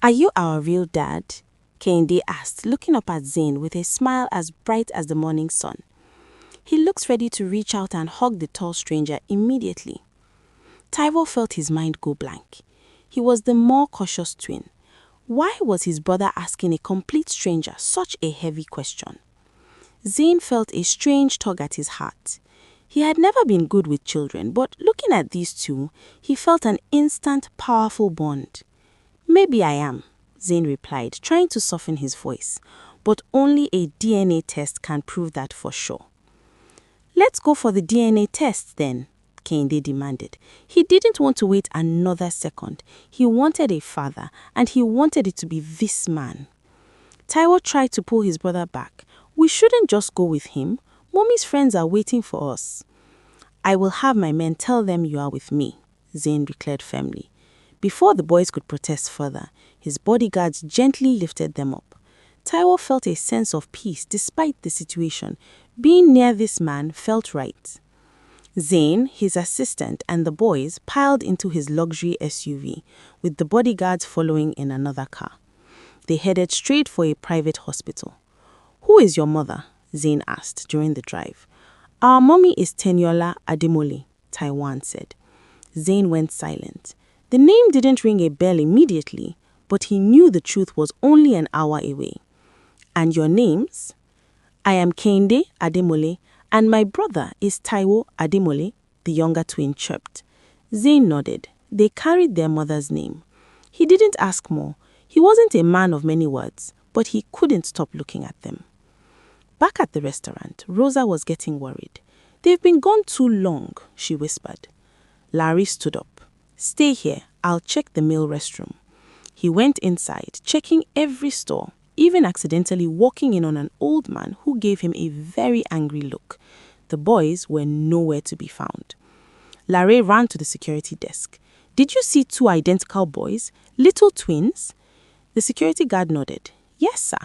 Are you our real dad? Kehinde asked, looking up at Zayn with a smile as bright as the morning sun. He looks ready to reach out and hug the tall stranger immediately. Taiwo felt his mind go blank. He was the more cautious twin. Why was his brother asking a complete stranger such a heavy question? Zayn felt a strange tug at his heart. He had never been good with children, but looking at these two, he felt an instant, powerful bond. Maybe I am, Zayn replied, trying to soften his voice, but only a DNA test can prove that for sure. Let's go for the DNA test then, Kehinde demanded. He didn't want to wait another second. He wanted a father, and he wanted it to be this man. Taiwo tried to pull his brother back. We shouldn't just go with him. Mommy's friends are waiting for us. I will have my men tell them you are with me, Zayn declared firmly. Before the boys could protest further, his bodyguards gently lifted them up. Taiwo felt a sense of peace despite the situation. Being near this man felt right. Zayn, his assistant, and the boys piled into his luxury SUV, with the bodyguards following in another car. They headed straight for a private hospital. Who is your mother? Zayn asked during the drive. Our mommy is Teniola Ademole, Taiwan said. Zayn went silent. The name didn't ring a bell immediately, but he knew the truth was only an hour away. And your names? I am Kehinde Ademole, and my brother is Taiwo Ademole, the younger twin chirped. Zayn nodded. They carried their mother's name. He didn't ask more. He wasn't a man of many words, but he couldn't stop looking at them. Back at the restaurant, Rosa was getting worried. They've been gone too long, she whispered. Larry stood up. Stay here, I'll check the male restroom. He went inside, checking every store, even accidentally walking in on an old man who gave him a very angry look. The boys were nowhere to be found. Larry ran to the security desk. Did you see two identical boys, little twins? The security guard nodded. Yes, sir.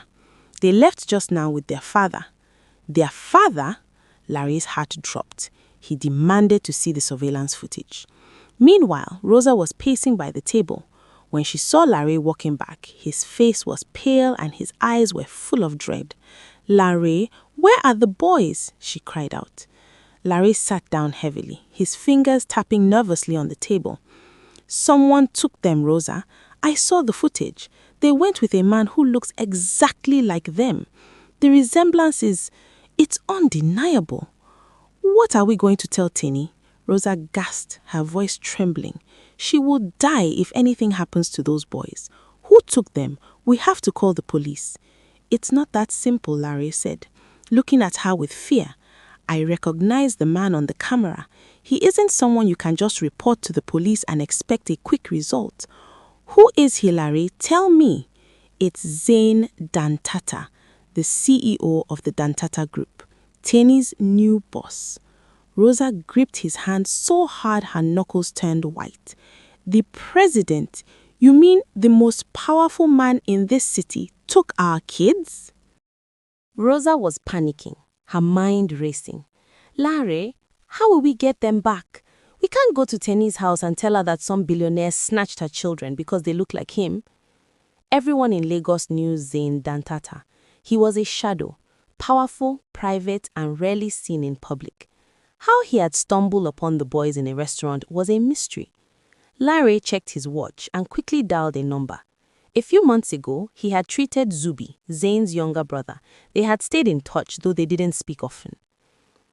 They left just now with their father. Their father? Larry's heart dropped. He demanded to see the surveillance footage. Meanwhile, Rosa was pacing by the table. When she saw Larry walking back, his face was pale and his eyes were full of dread. Larry, where are the boys? She cried out. Larry sat down heavily, his fingers tapping nervously on the table. Someone took them, Rosa. I saw the footage. They went with a man who looks exactly like them. The resemblance it's undeniable. What are we going to tell Tinny? Rosa gasped, her voice trembling. She will die if anything happens to those boys. Who took them? We have to call the police. It's not that simple, Larry said, looking at her with fear. I recognize the man on the camera. He isn't someone you can just report to the police and expect a quick result. Who is he, Larry? Tell me. It's Zayn Dantata, the CEO of the Dantata Group, Tenny's new boss. Rosa gripped his hand so hard her knuckles turned white. The president, you mean the most powerful man in this city, took our kids? Rosa was panicking, her mind racing. Larry, how will we get them back? We can't go to Tenny's house and tell her that some billionaire snatched her children because they look like him. Everyone in Lagos knew Zayn Dantata. He was a shadow, powerful, private, and rarely seen in public. How he had stumbled upon the boys in a restaurant was a mystery. Larry checked his watch and quickly dialed a number. A few months ago, he had treated Zubi, Zayn's younger brother. They had stayed in touch, though they didn't speak often.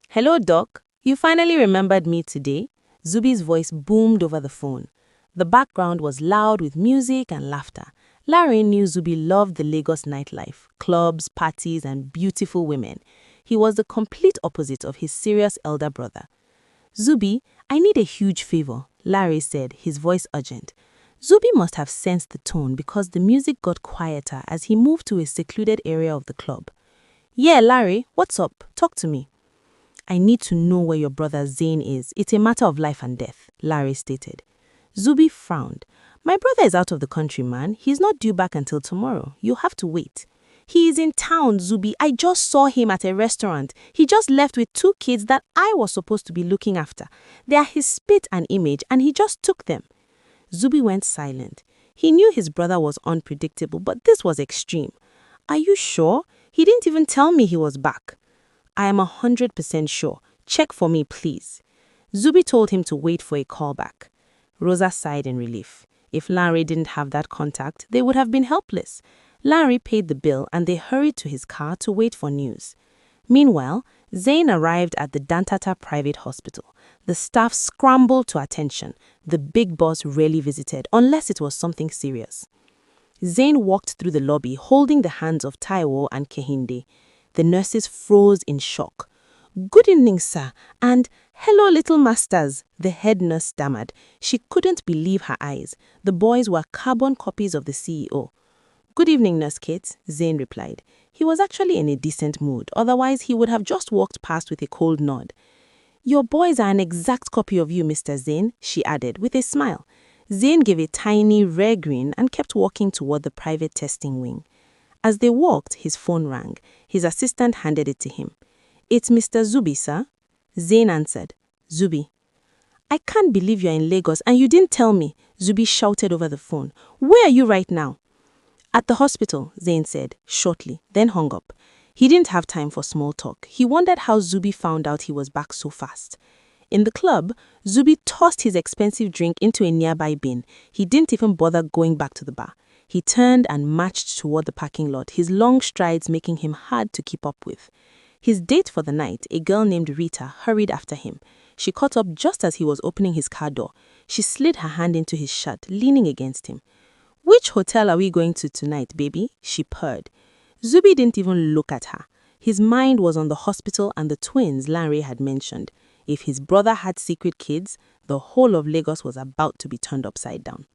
Hello, Doc. You finally remembered me today? Zubi's voice boomed over the phone. The background was loud with music and laughter. Larry knew Zubi loved the Lagos nightlife, clubs, parties, and beautiful women. He was the complete opposite of his serious elder brother. Zubi, I need a huge favor, Larry said, his voice urgent. Zubi must have sensed the tone because the music got quieter as he moved to a secluded area of the club. Yeah, Larry, what's up? Talk to me. I need to know where your brother Zayn is. It's a matter of life and death, Larry stated. Zubi frowned. My brother is out of the country, man. He's not due back until tomorrow. You'll have to wait. He is in town, Zubi. I just saw him at a restaurant. He just left with 2 kids that I was supposed to be looking after. They are his spit and image, and he just took them. Zubi went silent. He knew his brother was unpredictable, but this was extreme. Are you sure? He didn't even tell me he was back. I am 100% sure. Check for me, please. Zubi told him to wait for a call back. Rosa sighed in relief. If Larry didn't have that contact, they would have been helpless. Larry paid the bill and they hurried to his car to wait for news. Meanwhile, Zayn arrived at the Dantata private hospital. The staff scrambled to attention. The big boss rarely visited unless it was something serious. Zayn walked through the lobby holding the hands of Taiwo and Kehinde. The nurses froze in shock. "Good evening, sir," and "Hello, little masters," the head nurse stammered. She couldn't believe her eyes. The boys were carbon copies of the CEO. "Good evening, Nurse Kate," Zayn replied. He was actually in a decent mood, otherwise he would have just walked past with a cold nod. "Your boys are an exact copy of you, Mr. Zayn," she added with a smile. Zayn gave a tiny, rare grin and kept walking toward the private testing wing. As they walked, his phone rang. His assistant handed it to him. "It's Mr. Zubi, sir." Zayn answered. "Zubi." "I can't believe you're in Lagos and you didn't tell me," Zubi shouted over the phone. "Where are you right now?" "At the hospital," Zayn said, shortly, then hung up. He didn't have time for small talk. He wondered how Zubi found out he was back so fast. In the club, Zubi tossed his expensive drink into a nearby bin. He didn't even bother going back to the bar. He turned and marched toward the parking lot, his long strides making him hard to keep up with. His date for the night, a girl named Rita, hurried after him. She caught up just as he was opening his car door. She slid her hand into his shirt, leaning against him. "Which hotel are we going to tonight, baby?" she purred. Zubi didn't even look at her. His mind was on the hospital and the twins Larry had mentioned. If his brother had secret kids, the whole of Lagos was about to be turned upside down.